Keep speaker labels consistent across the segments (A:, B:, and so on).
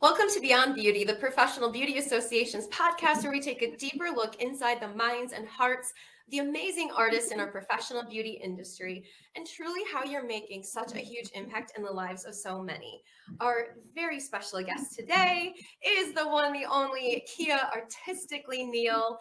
A: Welcome to Beyond Beauty, the Professional Beauty Association's podcast, where we take a deeper look inside the minds and hearts of the amazing artists in our professional beauty industry, and truly how you're making such a huge impact in the lives of so many. Our very special guest today is the one, the only Keya Artistically Neal.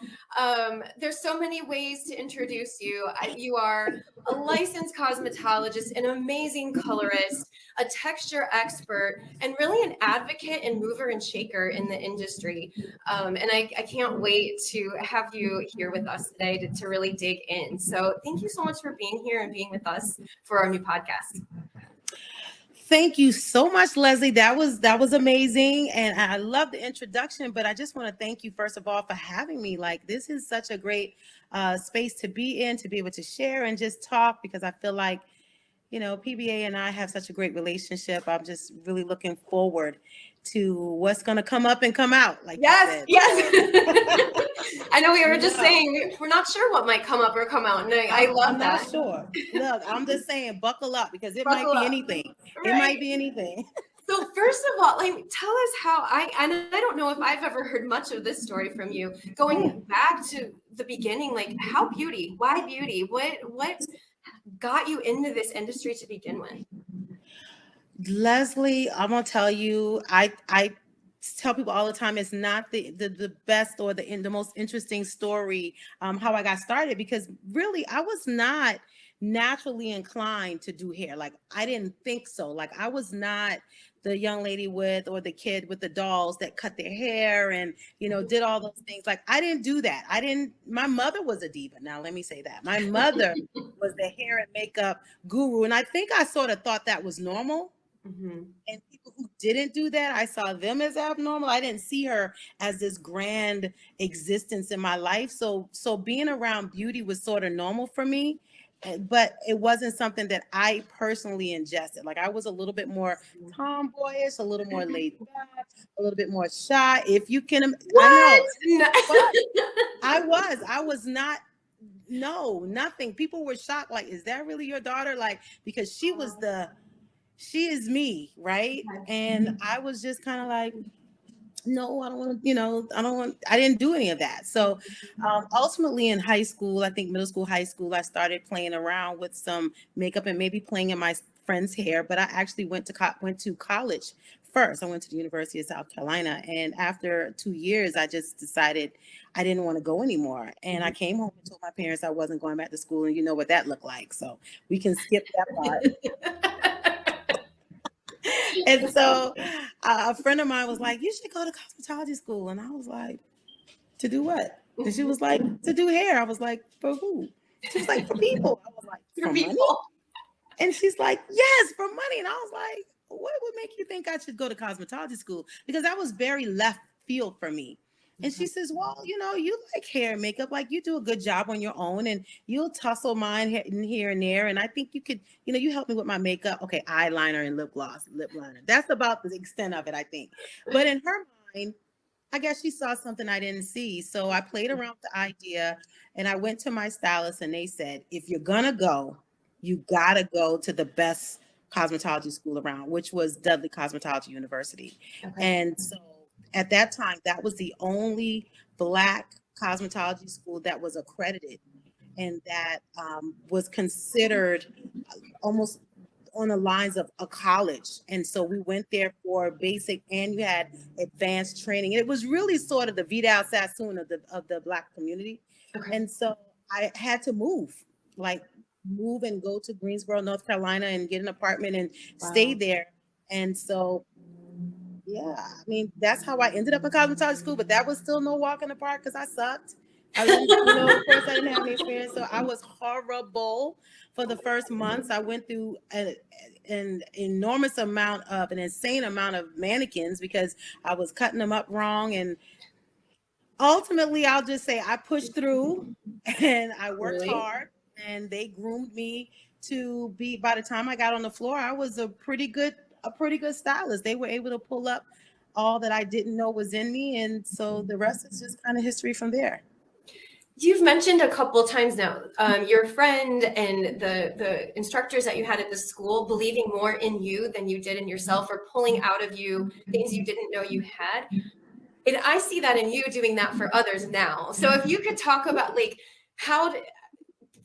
A: There's so many ways to introduce you. You are a licensed cosmetologist, an amazing colorist, a texture expert, and really an advocate and mover and shaker in the industry. And I can't wait to have you here with us today to really dig in. So thank you so much for being here and being with us for our new podcast.
B: Thank you so much, Leslie. That was amazing. And I love the introduction, but I just want to thank you, first of all, for having me. Like, this is such a great space to be in, to be able to share and just talk, because I feel like, you know, PBA and I have such a great relationship. I'm just really looking forward to what's going to come up and come out. Like,
A: yes. I know we were just saying we're not sure what might come up or come out, and I love that.
B: I'm not sure. Look, I'm just saying, buckle up, because it might be anything. Right. It might be anything.
A: So first of all, like, tell us how I don't know if I've ever heard much of this story from you. Going back to the beginning, like, how beauty? Why beauty? What got you into this industry to begin with?
B: Leslie, I'm gonna tell you, I tell people all the time, it's not the best or the most interesting story how I got started, because really I was not naturally inclined to do hair. Like, I didn't think so. Like, I was not the young lady or the kid with the dolls that cut their hair and, you know, did all those things. Like, I didn't do that. My mother was a diva. Now, let me say that. My mother was the hair and makeup guru. And I think I sort of thought that was normal. Mm-hmm. And people who didn't do that, I saw them as abnormal. I didn't see her as this grand existence in my life. So being around beauty was sort of normal for me, but it wasn't something that I personally ingested. Like, I was a little bit more tomboyish, a little more laid back, a little bit more shy. If you can,
A: what?
B: I was not. No, nothing. People were shocked. Like, is that really your daughter? Like, because she is me, right? And I was just kind of like, no, I don't want to, I didn't do any of that. So ultimately in high school, I think middle school, high school, I started playing around with some makeup and maybe playing in my friend's hair. But I actually went to college first. I went to the University of South Carolina. And after 2 years, I just decided I didn't want to go anymore. And I came home and told my parents I wasn't going back to school. And you know what that looked like. So we can skip that part. And so a friend of mine was like, you should go to cosmetology school. And I was like, to do what? And she was like, to do hair. I was like, for who? She was like, for people. I was like, for money? And she's like, yes, for money. And I was like, what would make you think I should go to cosmetology school? Because that was very left field for me. And she says, well, you know, you like hair and makeup, like you do a good job on your own and you'll tussle mine here and there. And I think you could, you know, you help me with my makeup. Okay, eyeliner and lip gloss, lip liner. That's about the extent of it, I think. But in her mind, I guess she saw something I didn't see. So I played around with the idea and I went to my stylist and they said, if you're going to go, you got to go to the best cosmetology school around, which was Dudley Cosmetology University. Okay. And so at that time, that was the only Black cosmetology school that was accredited and that was considered almost on the lines of a college. And so we went there for basic and you had advanced training. It was really sort of the Vidal Sassoon of the Black community. Okay. And so I had to move and go to Greensboro, North Carolina and get an apartment and stay there. And so yeah, I mean, that's how I ended up in cosmetology school, but that was still no walk in the park because I sucked. Of course, I didn't have any experience. So I was horrible for the first months. I went through an insane amount of mannequins because I was cutting them up wrong. And ultimately, I'll just say I pushed through and I worked hard and they groomed me to be, by the time I got on the floor, I was a pretty good stylist. They were able to pull up all that I didn't know was in me. And so the rest is just kind of history from there.
A: You've mentioned a couple times now, your friend and the instructors that you had at the school believing more in you than you did in yourself, or pulling out of you things you didn't know you had. And I see that in you doing that for others now. So if you could talk about like how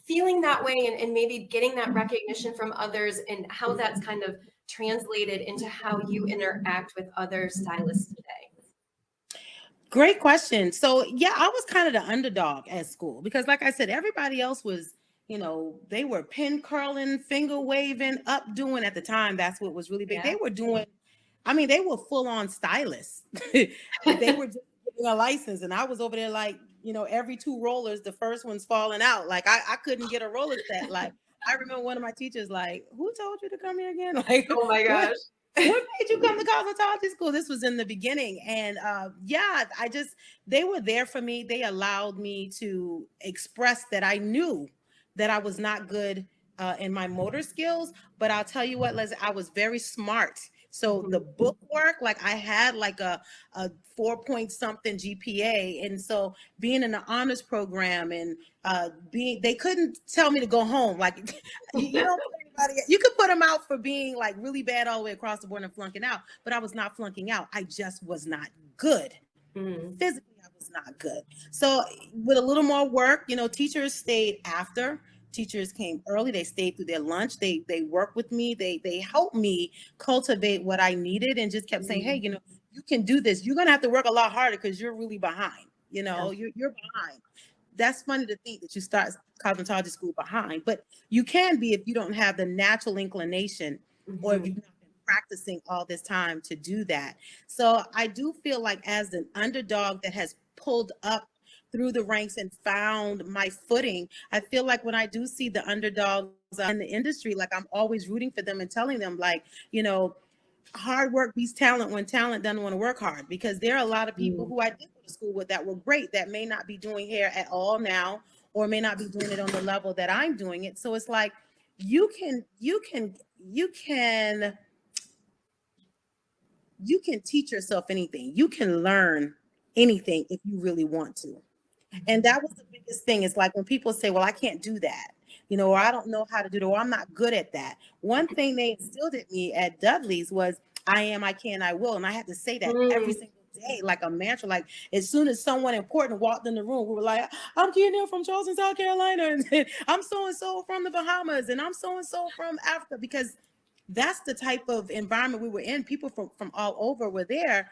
A: feeling that way, and maybe getting that recognition from others, and how that's kind of translated into how you interact with other stylists today.
B: Great question. So yeah, I was kind of the underdog at school because, like I said, everybody else was, they were pin curling, finger waving, up doing at the time. That's what was really big.
A: Yeah.
B: They were doing, I mean, they were full on stylists. They were just getting a license, and I was over there like, every two rollers, the first one's falling out. Like I couldn't get a roller set. Like I remember one of my teachers like, "Who told you to come here again?" Like,
A: Oh my
B: what?
A: gosh.
B: What made you come to cosmetology school? This was in the beginning. And yeah, they were there for me. They allowed me to express that I knew that I was not good in my motor skills. But I'll tell you what, Leslie, I was very smart. So the book work, like I had like a 4 point something GPA. And so being in the honors program and they couldn't tell me to go home. Like, you don't put anybody, you could put them out for being like really bad all the way across the board and flunking out, but I was not flunking out. I just was not good. Physically, I was not good. So with a little more work, teachers stayed after. Teachers came early. They stayed through their lunch. They worked with me. They helped me cultivate what I needed, and just kept saying, "Hey, you can do this. You're gonna have to work a lot harder because you're really behind. You're behind." That's funny to think that you start cosmetology school behind, but you can be if you don't have the natural inclination, or if you've not been practicing all this time to do that. So I do feel like, as an underdog that has pulled up through the ranks and found my footing, I feel like when I do see the underdogs in the industry, like I'm always rooting for them and telling them, like, hard work beats talent when talent doesn't want to work hard, because there are a lot of people who I did go to school with that were great that may not be doing hair at all now, or may not be doing it on the level that I'm doing it. So it's like you can teach yourself anything. You can learn anything if you really want to. And that was the biggest thing. It's like when people say, well, I can't do that, or I don't know how to do it, or I'm not good at that. One thing they instilled at me at Dudley's was, I am, I can, I will. And I had to say that every single day, like a mantra. Like as soon as someone important walked in the room, we were like, I'm Keya Neal from Charleston, South Carolina. And I'm so-and-so from the Bahamas. And I'm so-and-so from Africa. Because that's the type of environment we were in. People from all over were there.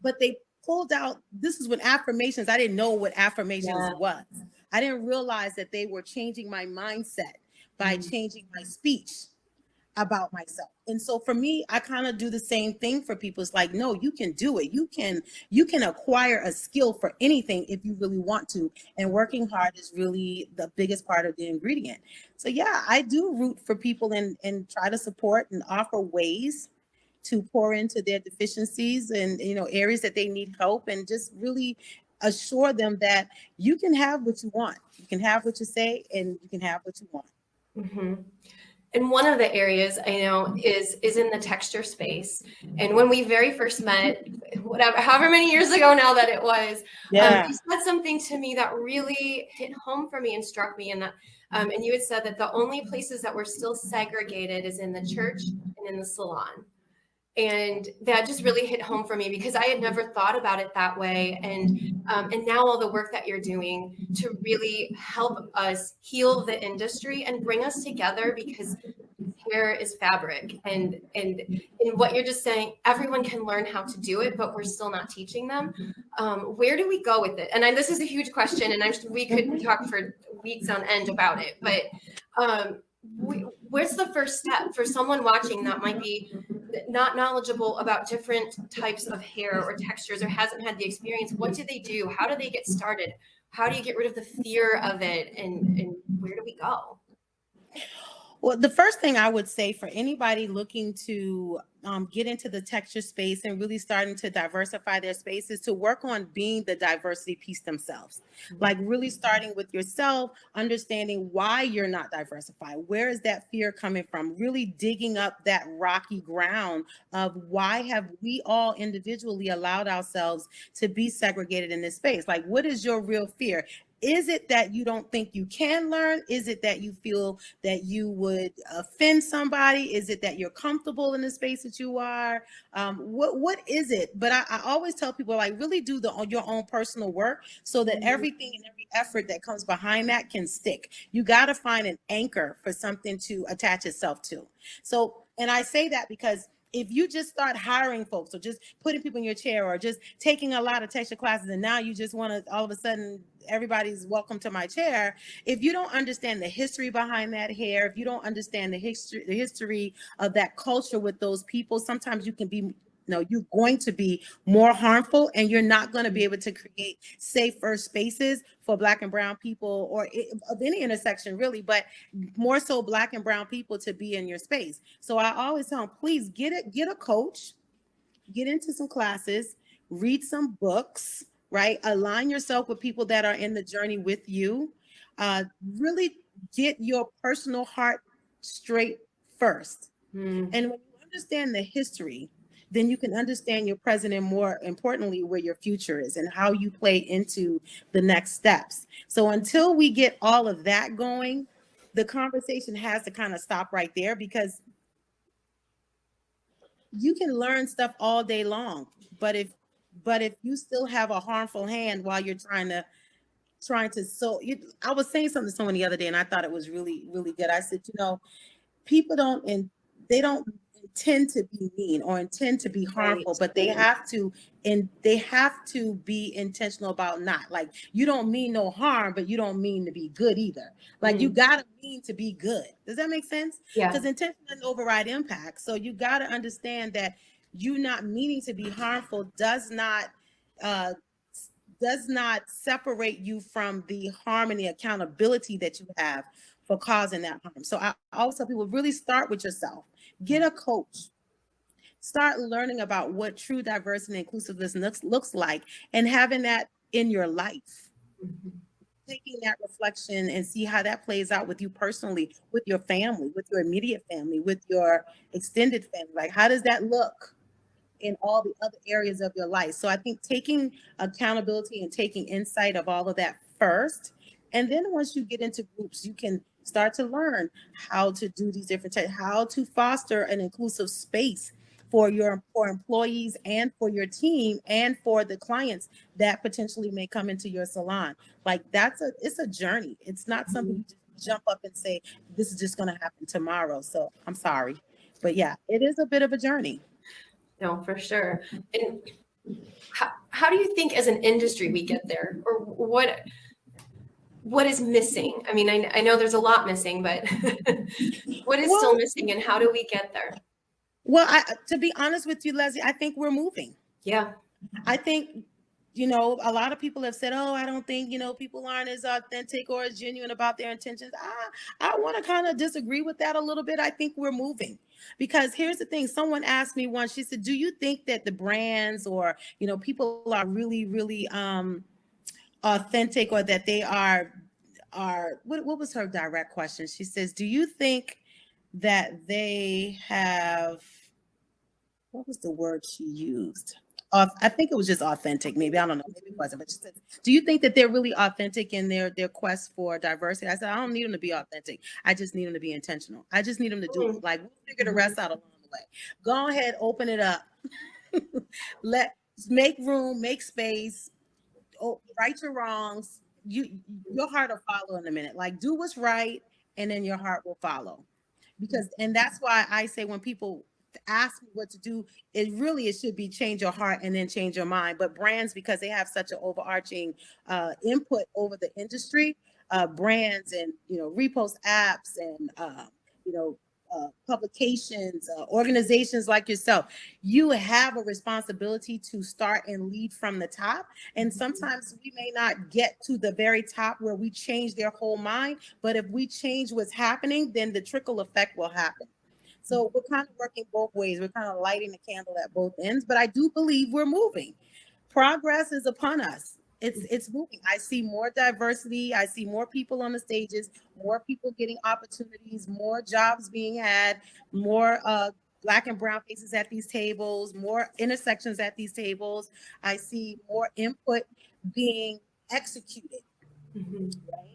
B: But they pulled out, this is when affirmations, I didn't know what affirmations was. I didn't realize that they were changing my mindset by changing my speech about myself. And so for me, I kind of do the same thing for people. It's like, no, you can do it. You can acquire a skill for anything if you really want to. And working hard is really the biggest part of the ingredient. So yeah, I do root for people and try to support and offer ways to pour into their deficiencies and areas that they need help, and just really assure them that you can have what you want. You can have what you say, and you can have what you want.
A: And one of the areas I know is in the texture space. And when we very first met, however many years ago now that it was, you said something to me that really hit home for me and struck me. And that, and you had said that the only places that were still segregated is in the church and in the salon. And that just really hit home for me, because I had never thought about it that way. And now all the work that you're doing to really help us heal the industry and bring us together, because hair is fabric, and what you're just saying, everyone can learn how to do it, but we're still not teaching them. Where do we go with it? And this is a huge question, and we could talk for weeks on end about it, but where's the first step for someone watching that might be not knowledgeable about different types of hair or textures, or hasn't had the experience? What do they do? How do they get started? How do you get rid of the fear of it? And where do we go?
B: Well, the first thing I would say for anybody looking to get into the texture space and really starting to diversify their space is to work on being the diversity piece themselves. Like really starting with yourself, understanding why you're not diversified. Where is that fear coming from? Really digging up that rocky ground of why have we all individually allowed ourselves to be segregated in this space? Like, what is your real fear? Is it that you don't think you can learn? Is it that you feel that you would offend somebody? Is it that you're comfortable in the space that you are? What is it? But I always tell people, like, really do your own personal work so that everything and every effort that comes behind that can stick. You got to find an anchor for something to attach itself to. So, and I say that because if you just start hiring folks or just putting people in your chair or just taking a lot of texture classes and now you just want to all of a sudden everybody's welcome to my chair, if you don't understand the history behind that hair, if you don't understand the history of that culture with those people, sometimes you can be you're going to be more harmful, and you're not going to be able to create safer spaces for Black and brown people, or of any intersection really, but more so Black and brown people to be in your space. So I always tell them, please get a coach, get into some classes, read some books, right? Align yourself with people that are in the journey with you. Really get your personal heart straight first. And when you understand the history, then you can understand your present, and more importantly, where your future is and how you play into the next steps. So until we get all of that going, the conversation has to kind of stop right there, because you can learn stuff all day long, but if you still have a harmful hand while you're trying to I was saying something to someone the other day and I thought it was really, really good. I said, people they don't intend to be mean or intend to be harmful, but they have to be intentional about not, like, you don't mean no harm, but you don't mean to be good either. Like, you gotta mean to be good. Does that make sense?
A: Yeah.
B: Because intention doesn't override impact. So you gotta understand that you not meaning to be harmful uh does not separate you from the harm and the accountability that you have for causing that harm. So I always tell people, really start with yourself. Get a coach. Start learning about what true diversity and inclusiveness looks like, and having that in your life. Taking that reflection and see how that plays out with you personally, with your family, with your immediate family, with your extended family. Like, how does that look in all the other areas of your life? So I think taking accountability and taking insight of all of that first, and then once you get into groups, you can start to learn how to do these different types, how to foster an inclusive space for employees and for your team and for the clients that potentially may come into your salon. Like, it's a journey. It's not something you just jump up and say, this is just going to happen tomorrow. So I'm sorry, but yeah, it is a bit of a journey.
A: No, for sure. And how do you think as an industry we get there, or what is missing? I mean, I know there's a lot missing, but what is still missing, and how do we get there?
B: Well, to be honest with you, Leslie, I think we're moving.
A: Yeah.
B: I think, a lot of people have said, oh, I don't think, people aren't as authentic or as genuine about their intentions. I want to kind of disagree with that a little bit. I think we're moving, because here's the thing. Someone asked me once, she said, do you think that the brands or, people are really, really authentic, or that they what was her direct question? She says, do you think that they have, what was the word she used? I think it was just authentic. Maybe, I don't know. Maybe it wasn't. But she said, do you think that they're really authentic in their quest for diversity? I said, I don't need them to be authentic. I just need them to be intentional. I just need them to do it. Like, we'll figure the rest out along the way. Go ahead, open it up. Make room, make space. Right your wrongs. Your heart will follow in a minute. Like, do what's right, and then your heart will follow. And that's why I say, when people ask me what to do, it should be change your heart and then change your mind. But brands, because they have such an overarching input over the industry, brands and repost apps and publications, organizations like yourself, you have a responsibility to start and lead from the top. And sometimes we may not get to the very top where we change their whole mind, but if we change what's happening, then the trickle effect will happen. So we're kind of working both ways. We're kind of lighting the candle at both ends, but I do believe we're moving. Progress is upon us. It's moving. I see more diversity. I see more people on the stages, more people getting opportunities, more jobs being had, more Black and brown faces at these tables, more intersections at these tables. I see more input being executed.
A: Mhm.
B: right?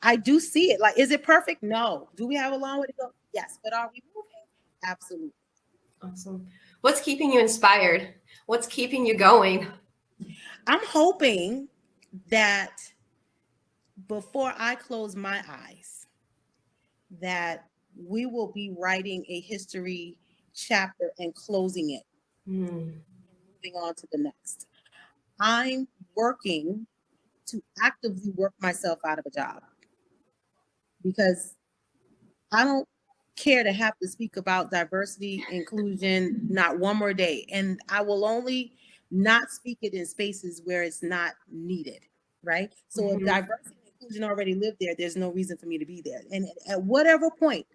B: I do see it. Like, is it perfect? No. Do we have a long way to go? Yes. But are we moving? Absolutely.
A: Awesome. What's keeping you inspired? What's keeping you going?
B: I'm hoping that before I close my eyes, that we will be writing a history chapter and closing it,
A: Mm.
B: moving on to the next. I'm working to actively work myself out of a job because I don't care to have to speak about diversity, inclusion, not one more day. And I will only not speak it in spaces where it's not needed, right? So if
A: Mhm.
B: diversity and inclusion already live there, there's no reason for me to be there. And at whatever point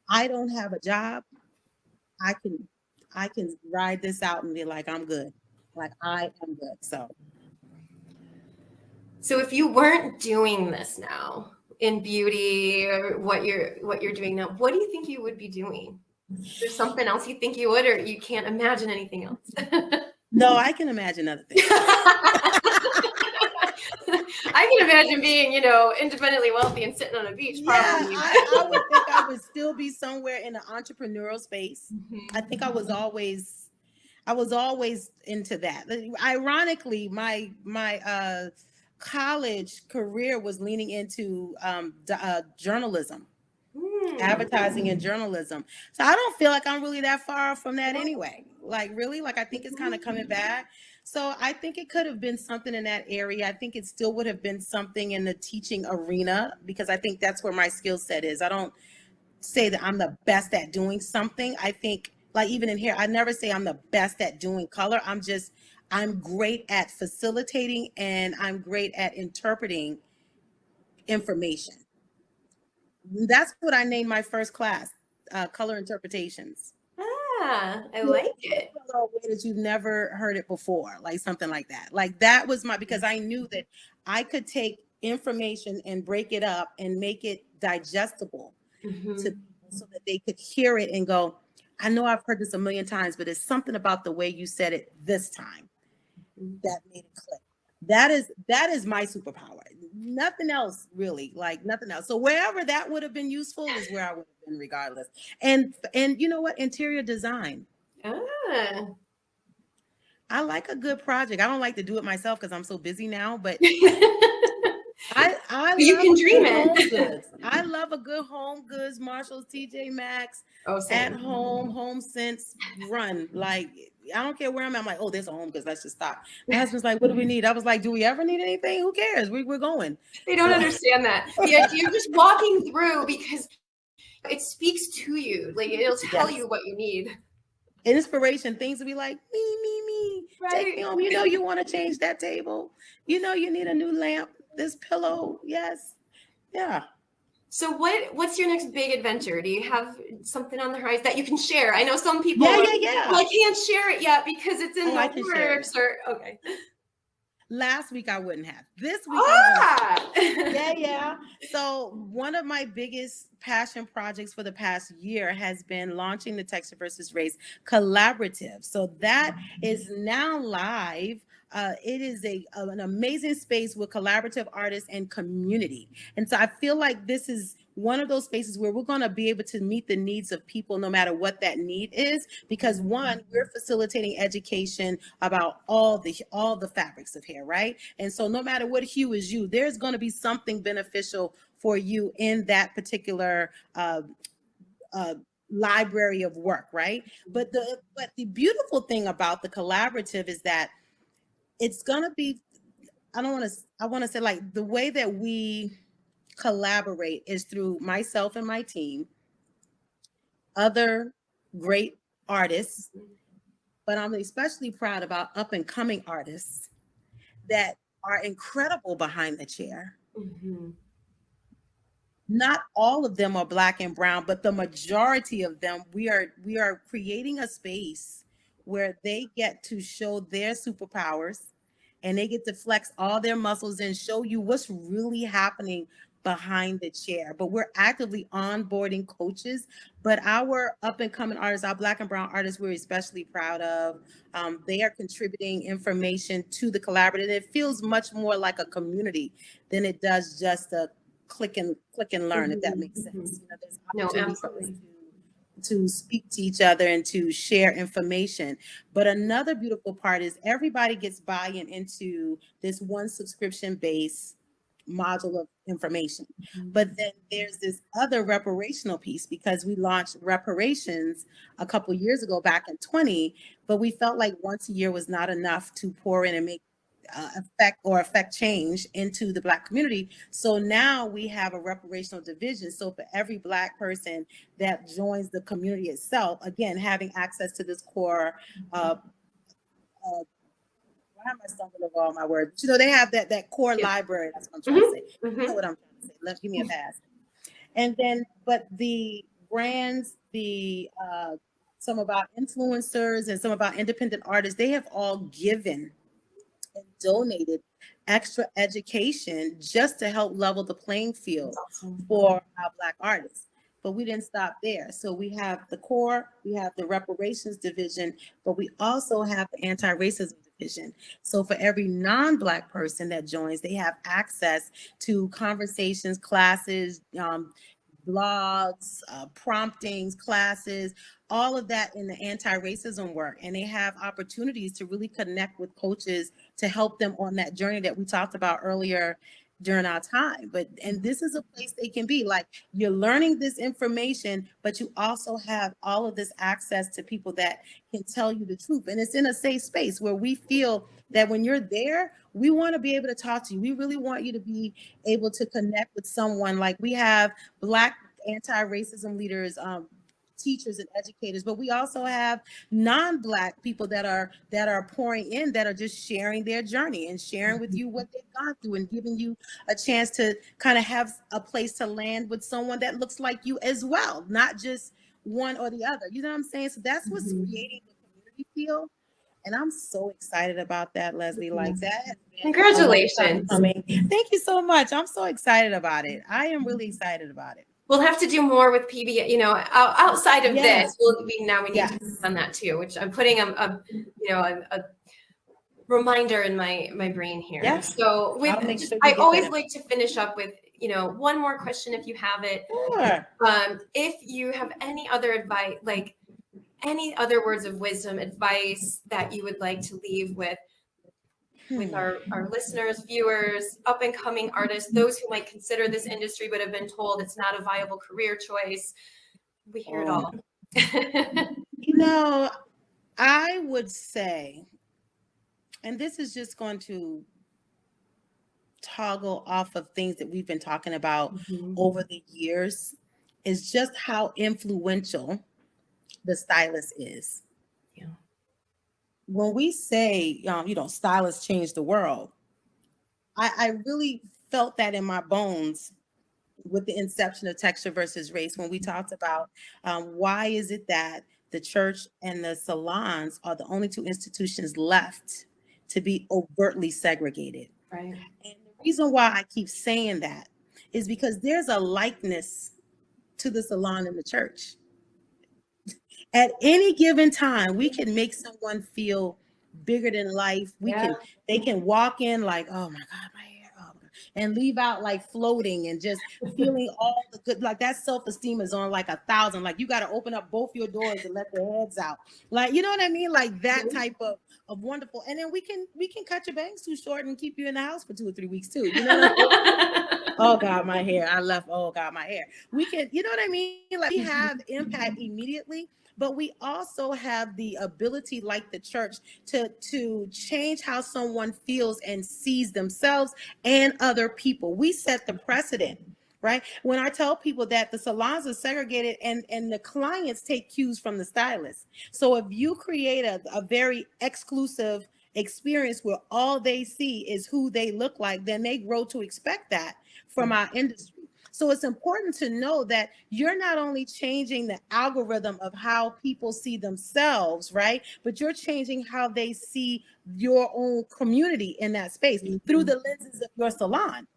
B: I don't have a job, I can I can ride this out and be like, I'm good. Like I am good. So
A: So if you weren't doing this now in beauty or what you're doing now, what do you think you would be doing? Is there something else you think you would, or you can't imagine anything else?
B: no, I can imagine other things.
A: I can imagine being, independently wealthy and sitting on a beach,
B: Yeah,
A: probably.
B: I would think I would still be somewhere in the entrepreneurial space. I
A: Mhm.
B: think I was always into that. Ironically, my college career was leaning into journalism,
A: Hmm.
B: advertising and journalism. So I don't feel like I'm really that far from that anyway. Like really, like I think it's kind of coming back. So I think it could have been something in that area. I think it still would have been something in the teaching arena because I think that's where my skill set is. I don't say that I'm the best at doing something. I think like even in here, I never say I'm the best at doing color. I'm great at facilitating and I'm great at interpreting information. That's what I named my first class, color interpretations.
A: I
B: Yeah,
A: like
B: see
A: it.
B: color a way that you've never heard it before, like something like that. Like that was my because I knew that I could take information and break it up and make it digestible to
A: Mhm.
B: people so that they could hear it and go, I know I've heard this a million times, but it's something about the way you said it this time that made it click. That is my superpower. Nothing else really, like nothing else. So wherever that would have been useful is where I would have been regardless. And you know what? Interior design.
A: Ah.
B: I like a good project. I don't like to do it myself because I'm so busy now, but I
A: You
B: love
A: can
B: a good
A: dream
B: home
A: it.
B: goods. I love a good home goods, Marshalls, TJ Maxx,
A: Oh,
B: at
A: same.
B: home, home sense run. Like I don't care where I'm at. I'm like, oh, there's a home goods. Let's just stop. My husband's like, what do we need? I was like, do we ever need anything? Who cares? We're going.
A: They don't
B: So
A: understand that. The idea of just walking through because it speaks to you. Like it'll tell
B: yes.
A: you what you need.
B: Inspiration, things to be like, me, take me
A: Right.
B: home. You know you want to change that table. You know you need a new lamp, this pillow. Yes. Yeah.
A: So what's your next big adventure? Do you have something on the horizon that you can share? I know some people
B: Yeah,
A: are,
B: yeah,
A: well,
B: yeah.
A: I can't share it yet because it's in
B: Oh,
A: the
B: I can share it.
A: works or okay.
B: Last week I wouldn't have. This week I'm going to share.
A: Ah.
B: Yeah, yeah. So one of my biggest passion projects for the past year has been launching the Texture versus Race collaborative. So that is now live. It is an amazing space with collaborative artists and community. And so I feel like this is one of those spaces where we're going to be able to meet the needs of people no matter what that need is because one, we're facilitating education about all the fabrics of hair, right? And so no matter what hue is you, there's going to be something beneficial for you in that particular uh, library of work, right? But the beautiful thing about the collaborative is that it's going to be, I want to say like the way that we collaborate is through myself and my team, other great artists, but I'm especially proud about up and coming artists that are incredible behind the chair.
A: Mhm.
B: Not all of them are black and brown, but the majority of them, we are creating a space where they get to show their superpowers and they get to flex all their muscles and show you what's really happening behind the chair, but we're actively onboarding coaches. But our up and coming artists, our Black and Brown artists, we're especially proud of. They are contributing information to the collaborative. It feels much more like a community than it does just a click and learn, if that makes sense. You know, there's
A: No,
B: opportunity for us
A: absolutely.
B: to speak to each other and to share information. But another beautiful part is everybody gets buy-in into this one subscription based module of information. But then there's this other reparational piece, because we launched reparations a couple years ago, back in 20, but we felt like once a year was not enough to pour in and make affect change into the Black community. So now we have a reparational division. So for every Black person that joins the community itself, again, having access to this core, why am I stumbling over all my words? You know, they have that core library. That's what I'm trying to say. You know what I'm trying to say. Give me a pass. And then, but the brands, the some of our influencers and some of our independent artists, they have all given and donated extra education just to help level the playing field for our Black artists. But we didn't stop there. So we have the core, we have the reparations division, but we also have the anti-racism division. So for every non-Black person that joins, they have access to conversations, classes, blogs, promptings, classes, all of that in the anti-racism work. And they have opportunities to really connect with coaches to help them on that journey that we talked about earlier during our time. And this is a place they can be, like, you're learning this information, but you also have all of this access to people that can tell you the truth. And it's in a safe space where we feel that when you're there, we want to be able to talk to you. We really want you to be able to connect with someone. Like, we have Black anti-racism leaders, teachers and educators, but we also have non-Black people that are pouring in, that are just sharing their journey and sharing with you what they've gone through and giving you a chance to kind of have a place to land with someone that looks like you as well, not just one or the other. You know what I'm saying? So that's what's creating the community feel. And I'm so excited about that, Leslie. Like, that has been
A: Congratulations.
B: Thank you so much. I'm so excited about it. I am really excited about it.
A: We'll have to do more with PB, you know, outside of this. We need to work on that too, which I'm putting a reminder in my brain here.
B: Yes.
A: So I always like to finish up with, you know, one more question if you have it.
B: Sure.
A: If you have any other advice, like any other words of wisdom, advice that you would like to leave with our listeners, viewers, up and coming artists, those who might consider this industry but have been told it's not a viable career choice. We hear it all.
B: You know, I would say, and this is just going to toggle off of things that we've been talking about over the years, is just how influential the stylist is.
A: Yeah.
B: When we say, stylists change the world, I really felt that in my bones with the inception of Texture versus Race, when we talked about why is it that the church and the salons are the only two institutions left to be overtly segregated.
A: Right.
B: And the reason why I keep saying that is because there's a likeness to the salon and the church. At any given time, we can make someone feel bigger than life. They can walk in like, oh my God, my hair, oh my God, and leave out like floating and just feeling all the good. Like, that self-esteem is on like 1,000. Like, you got to open up both your doors and let their heads out. Like, you know what I mean? Like, that type of wonderful. And then we can cut your bangs too short and keep you in the house for 2 or 3 weeks too. You know what I mean? Oh God, my hair. Oh God, my hair. We can, you know what I mean? Like, we have impact immediately. But we also have the ability, like the church, to change how someone feels and sees themselves and other people. We set the precedent, right? When I tell people that the salons are segregated and the clients take cues from the stylists. So if you create a very exclusive experience where all they see is who they look like, then they grow to expect that from our industry. So it's important to know that you're not only changing the algorithm of how people see themselves, right? But you're changing how they see your own community in that space through the lenses of your salon.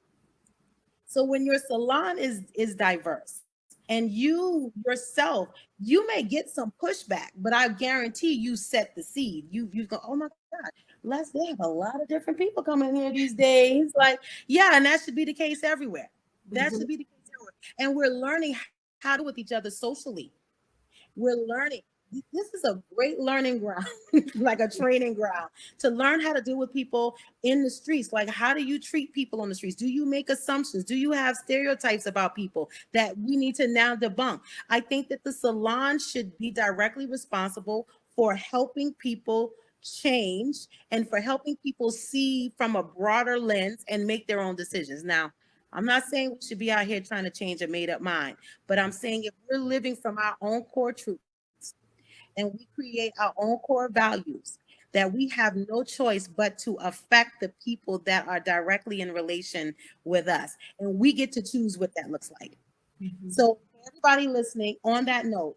B: So when your salon is diverse and you yourself, you may get some pushback, but I guarantee you set the seed. You go, oh my God, they have a lot of different people coming in here these days. Like, yeah, and that should be the case everywhere. That should be the case everywhere. And we're learning how to deal with each other socially. We're learning. This is a great learning ground, like a training ground to learn how to deal with people in the streets. Like, how do you treat people on the streets? Do you make assumptions? Do you have stereotypes about people that we need to now debunk? I think that the salon should be directly responsible for helping people change and for helping people see from a broader lens and make their own decisions. Now, I'm not saying we should be out here trying to change a made up mind, but I'm saying if we're living from our own core truths and we create our own core values, that we have no choice but to affect the people that are directly in relation with us. And we get to choose what that looks like. So, everybody listening, on that note,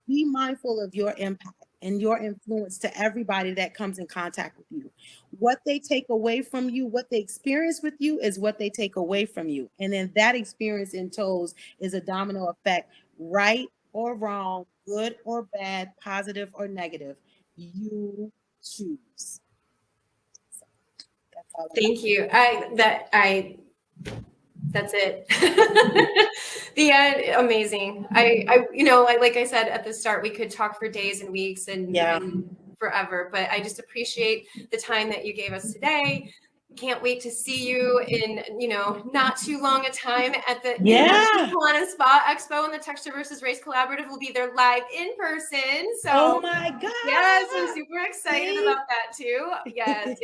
B: be mindful of your impact and your influence to everybody that comes in contact with you. What they take away from you, what they experience with you, is what they take away from you. And then that experience in toes is a domino effect, right or wrong, good or bad, positive or negative. You choose. So that's all I
A: Thank you. That's it. The end, amazing. Like I said at the start, we could talk for days and weeks and forever, but I just appreciate the time that you gave us today. Can't wait to see you in, not too long a time at the International Salon and Spa Expo, and the Texture versus Race Collaborative will be there live in person. So,
B: oh my God.
A: Yes, I'm super excited about that too. Yes.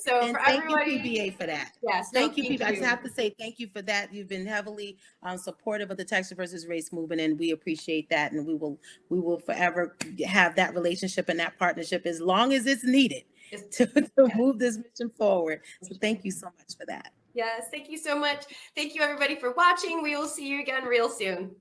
A: So
B: and
A: for
B: thank
A: everybody,
B: you, PBA, for that.
A: Yes,
B: Thank you, PBA. I just have to say thank you for that. You've been heavily supportive of the Texture versus Race movement, and we appreciate that. And we will forever have that relationship and that partnership as long as it's needed to move this mission forward. So thank you so much for that.
A: Yes, thank you so much. Thank you everybody for watching. We will see you again real soon.